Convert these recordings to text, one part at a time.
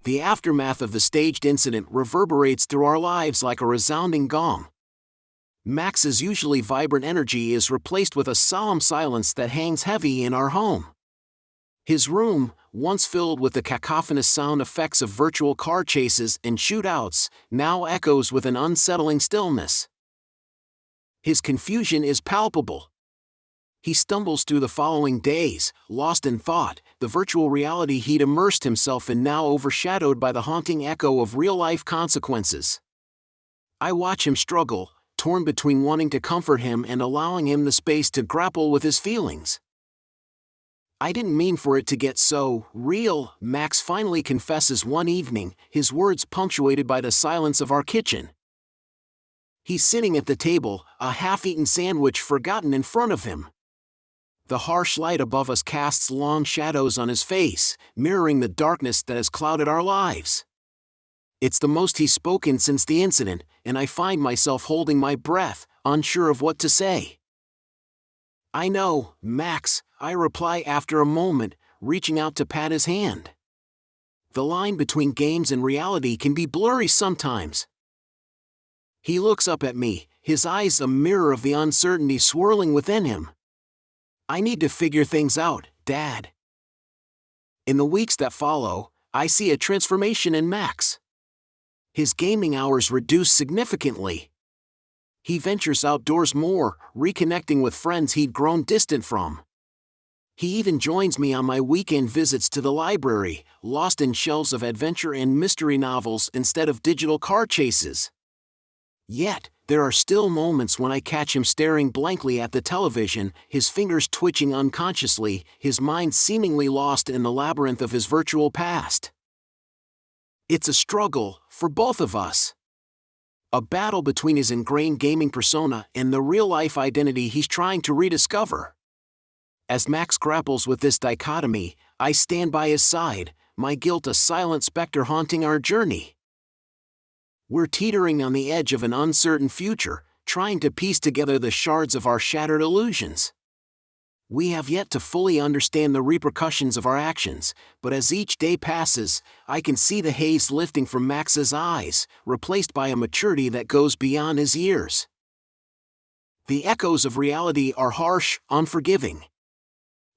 The aftermath of the staged incident reverberates through our lives like a resounding gong. Max's usually vibrant energy is replaced with a solemn silence that hangs heavy in our home. His room, once filled with the cacophonous sound effects of virtual car chases and shootouts, now echoes with an unsettling stillness. His confusion is palpable. He stumbles through the following days, lost in thought, the virtual reality he'd immersed himself in now overshadowed by the haunting echo of real-life consequences. I watch him struggle, torn between wanting to comfort him and allowing him the space to grapple with his feelings. "I didn't mean for it to get so real," Max finally confesses one evening, his words punctuated by the silence of our kitchen. He's sitting at the table, a half-eaten sandwich forgotten in front of him. The harsh light above us casts long shadows on his face, mirroring the darkness that has clouded our lives. It's the most he's spoken since the incident, and I find myself holding my breath, unsure of what to say. "I know, Max," I reply after a moment, reaching out to pat his hand. "The line between games and reality can be blurry sometimes." He looks up at me, his eyes a mirror of the uncertainty swirling within him. "I need to figure things out, Dad." In the weeks that follow, I see a transformation in Max. His gaming hours reduce significantly. He ventures outdoors more, reconnecting with friends he'd grown distant from. He even joins me on my weekend visits to the library, lost in shelves of adventure and mystery novels instead of digital car chases. Yet, there are still moments when I catch him staring blankly at the television, his fingers twitching unconsciously, his mind seemingly lost in the labyrinth of his virtual past. It's a struggle, for both of us. A battle between his ingrained gaming persona and the real-life identity he's trying to rediscover. As Max grapples with this dichotomy, I stand by his side, my guilt a silent specter haunting our journey. We're teetering on the edge of an uncertain future, trying to piece together the shards of our shattered illusions. We have yet to fully understand the repercussions of our actions, but as each day passes, I can see the haze lifting from Max's eyes, replaced by a maturity that goes beyond his years. The echoes of reality are harsh, unforgiving.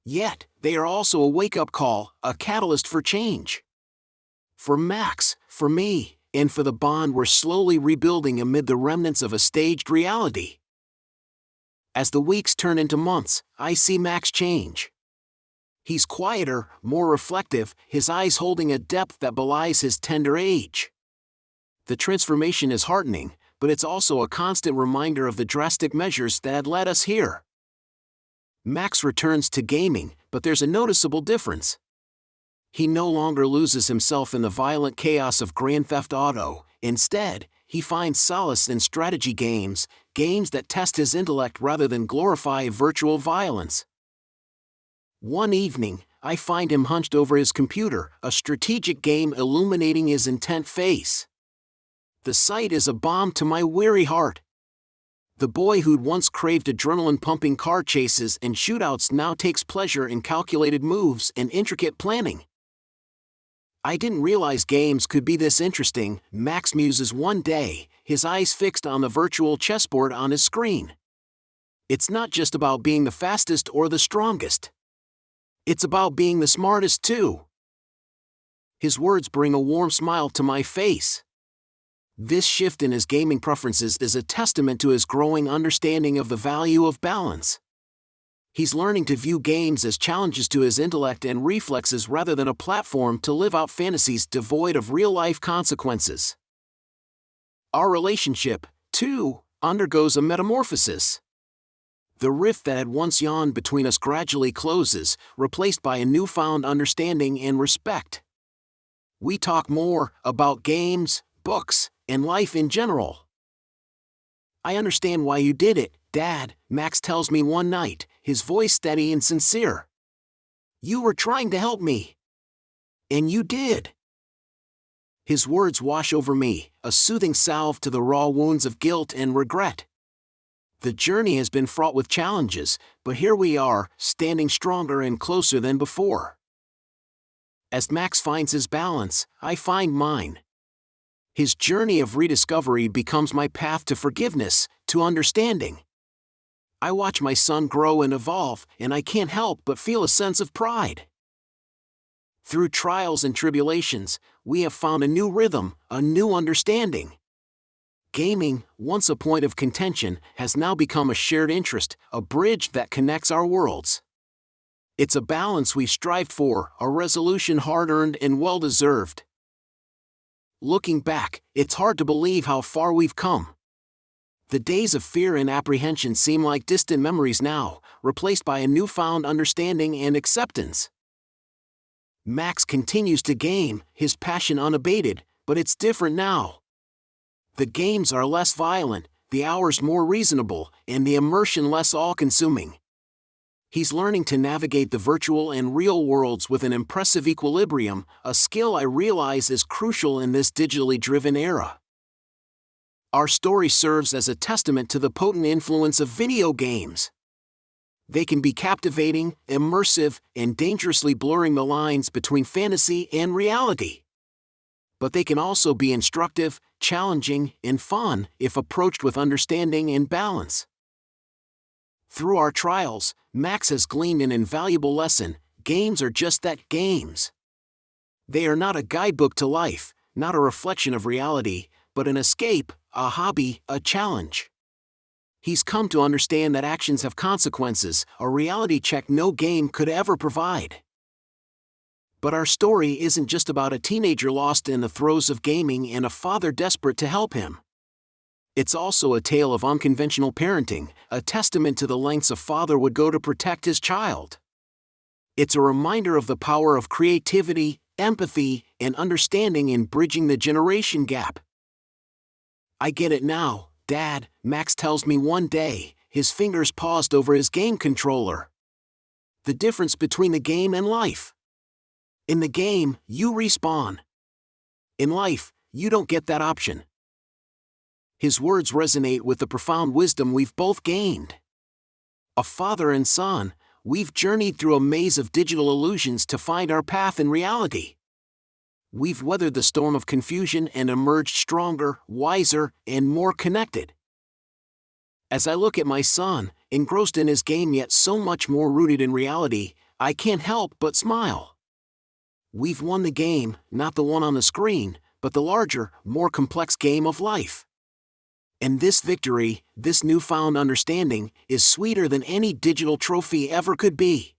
Yet, they are also a wake-up call, a catalyst for change. For Max, for me, and for the bond we're slowly rebuilding amid the remnants of a staged reality. As the weeks turn into months, I see Max change. He's quieter, more reflective, his eyes holding a depth that belies his tender age. The transformation is heartening, but it's also a constant reminder of the drastic measures that had led us here. Max returns to gaming, but there's a noticeable difference. He no longer loses himself in the violent chaos of Grand Theft Auto. Instead, he finds solace in strategy games, games that test his intellect rather than glorify virtual violence. One evening, I find him hunched over his computer, a strategic game illuminating his intent face. The sight is a balm to my weary heart. The boy who'd once craved adrenaline-pumping car chases and shootouts now takes pleasure in calculated moves and intricate planning. "I didn't realize games could be this interesting," Max muses one day, his eyes fixed on the virtual chessboard on his screen. "It's not just about being the fastest or the strongest. It's about being the smartest too." His words bring a warm smile to my face. This shift in his gaming preferences is a testament to his growing understanding of the value of balance. He's learning to view games as challenges to his intellect and reflexes rather than a platform to live out fantasies devoid of real-life consequences. Our relationship, too, undergoes a metamorphosis. The rift that had once yawned between us gradually closes, replaced by a newfound understanding and respect. We talk more about games, books, and life in general. "I understand why you did it, Dad," Max tells me one night, his voice steady and sincere. "You were trying to help me. And you did." His words wash over me, a soothing salve to the raw wounds of guilt and regret. The journey has been fraught with challenges, but here we are, standing stronger and closer than before. As Max finds his balance, I find mine. His journey of rediscovery becomes my path to forgiveness, to understanding. I watch my son grow and evolve, and I can't help but feel a sense of pride. Through trials and tribulations, we have found a new rhythm, a new understanding. Gaming, once a point of contention, has now become a shared interest, a bridge that connects our worlds. It's a balance we strived for, a resolution hard-earned and well-deserved. Looking back, it's hard to believe how far we've come. The days of fear and apprehension seem like distant memories now, replaced by a newfound understanding and acceptance. Max continues to game, his passion unabated, but it's different now. The games are less violent, the hours more reasonable, and the immersion less all-consuming. He's learning to navigate the virtual and real worlds with an impressive equilibrium, a skill I realize is crucial in this digitally driven era. Our story serves as a testament to the potent influence of video games. They can be captivating, immersive, and dangerously blurring the lines between fantasy and reality. But they can also be instructive, challenging, and fun if approached with understanding and balance. Through our trials, Max has gleaned an invaluable lesson: games are just that, games. They are not a guidebook to life, not a reflection of reality, but an escape, a hobby, a challenge. He's come to understand that actions have consequences, a reality check no game could ever provide. But our story isn't just about a teenager lost in the throes of gaming and a father desperate to help him. It's also a tale of unconventional parenting, a testament to the lengths a father would go to protect his child. It's a reminder of the power of creativity, empathy, and understanding in bridging the generation gap. "I get it now, Dad," Max tells me one day, his fingers paused over his game controller. "The difference between the game and life. In the game, you respawn. In life, you don't get that option." His words resonate with the profound wisdom we've both gained. A father and son, we've journeyed through a maze of digital illusions to find our path in reality. We've weathered the storm of confusion and emerged stronger, wiser, and more connected. As I look at my son, engrossed in his game yet so much more rooted in reality, I can't help but smile. We've won the game, not the one on the screen, but the larger, more complex game of life. And this victory, this newfound understanding, is sweeter than any digital trophy ever could be.